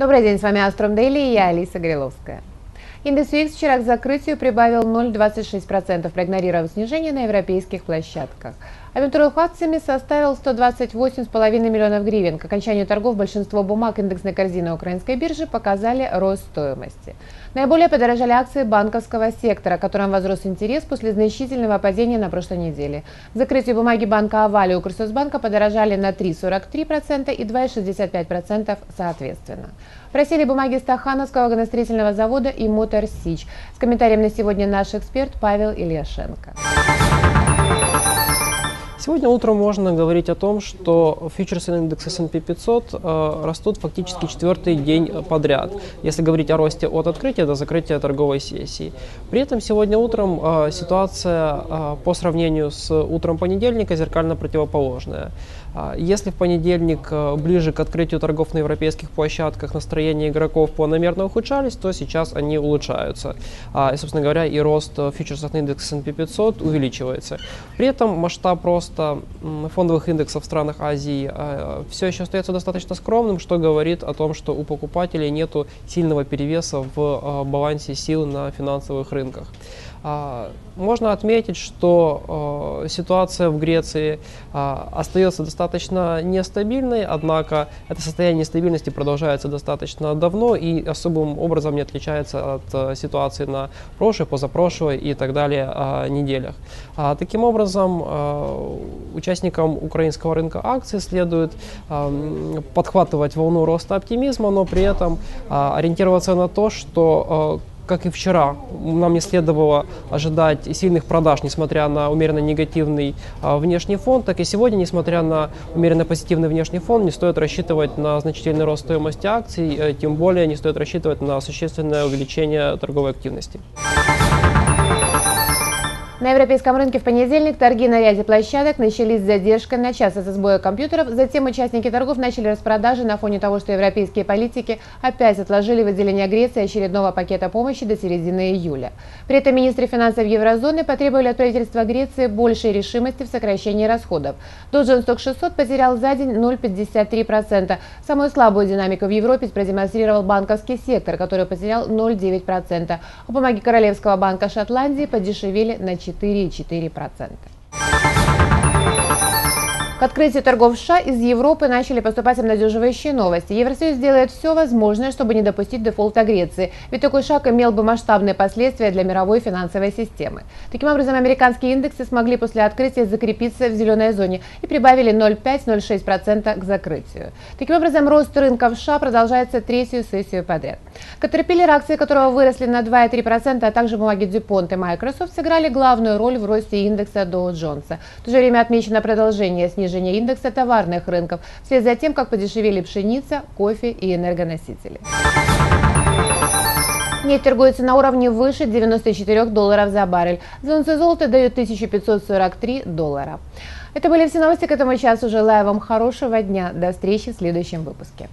Добрый день, с вами Астrom Daily и я, Алиса Гриловская. Индекс UX вчера к закрытию прибавил 0,26%, проигнорировав снижение на европейских площадках. Объем торгов акциями составил 128,5 миллионов гривен. К окончанию торгов большинство бумаг индексной корзины украинской биржи показали рост стоимости. Наиболее подорожали акции банковского сектора, которым возрос интерес после значительного падения на прошлой неделе. К закрытию бумаги банка Аваль и Укрсоцбанка подорожали на 3,43% и 2,65% соответственно. Просели бумаги Стахановского вагоностроительного завода и Мотор Сич. С комментарием на сегодня наш эксперт Павел Ильяшенко. Сегодня утром можно говорить о том, что фьючерсный индекс S&P 500 растут фактически четвертый день подряд, если говорить о росте от открытия до закрытия торговой сессии. При этом сегодня утром ситуация по сравнению с утром понедельника зеркально противоположная. Если в понедельник ближе к открытию торгов на европейских площадках настроения игроков планомерно ухудшались, то сейчас они улучшаются. И, собственно говоря, и рост фьючерсных индексов S&P 500 увеличивается. При этом масштаб роста фондовых индексов в странах Азии все еще остается достаточно скромным, что говорит о том, что у покупателей нет сильного перевеса в балансе сил на финансовых рынках. Можно отметить, что ситуация в Греции остается достаточно нестабильной, однако это состояние нестабильности продолжается достаточно давно и особым образом не отличается от ситуации на прошлой, позапрошлой и так далее неделях. Таким образом, участникам украинского рынка акций следует подхватывать волну роста оптимизма, но при этом ориентироваться на то, что как и вчера, нам не следовало ожидать сильных продаж, несмотря на умеренно негативный внешний фон, так и сегодня, несмотря на умеренно позитивный внешний фон, не стоит рассчитывать на значительный рост стоимости акций, тем более не стоит рассчитывать на существенное увеличение торговой активности. На европейском рынке в понедельник торги на ряде площадок начались с задержкой на час из-за сбоя компьютеров. Затем участники торгов начали распродажи на фоне того, что европейские политики опять отложили выделение Греции очередного пакета помощи до середины июля. При этом министры финансов еврозоны потребовали от правительства Греции большей решимости в сокращении расходов. Dow Jones Stock 600 потерял за день 0,53%. Самую слабую динамику в Европе продемонстрировал банковский сектор, который потерял 0,9%. А бумаги Королевского банка Шотландии подешевели на 4,4%. К открытию торгов в США из Европы начали поступать обнадеживающие новости. Евросоюз делает все возможное, чтобы не допустить дефолта Греции, ведь такой шаг имел бы масштабные последствия для мировой финансовой системы. Таким образом, американские индексы смогли после открытия закрепиться в зеленой зоне и прибавили 0,5–0,6% к закрытию. Таким образом, рост рынка в США продолжается третью сессию подряд. Caterpillar, акции которого выросли на 2,3%, а также бумаги DuPont и Microsoft сыграли главную роль в росте индекса Dow Jones. В то же время отмечено продолжение снижения индекса товарных рынков, вслед за тем, как подешевели пшеница, кофе и энергоносители. Нефть торгуется на уровне выше $94 за баррель. За унцию золота дают $1543. Это были все новости к этому часу. Желаю вам хорошего дня. До встречи в следующем выпуске.